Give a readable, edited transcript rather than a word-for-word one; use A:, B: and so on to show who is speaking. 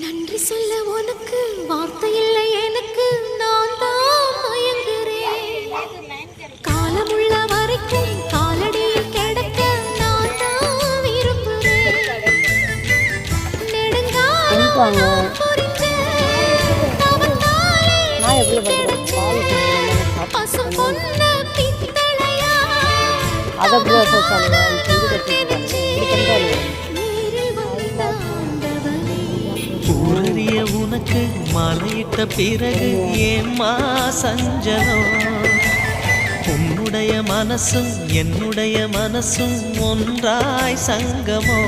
A: நன்றி சொல்ல உனக்கு வார்த்தை இல்லை எனக்கு, நான் தான் மயங்குறேன். காலமுள்ள வரைக்கும் காலடியில் கிடக்க நான் தான் விரும்புறேன். நெடுங்காலம் புரிஞ்சேன் தவத்தாலே கிடைச்சேன். பசும் பொன்ன பித்தளையா
B: ஊரறிய உனக்கு மலையிட்ட பிறகு ஏம்மா சஞ்சலம்? உன்னுடைய மனசும் என்னுடைய மனசும் ஒன்றாய் சங்கமோ?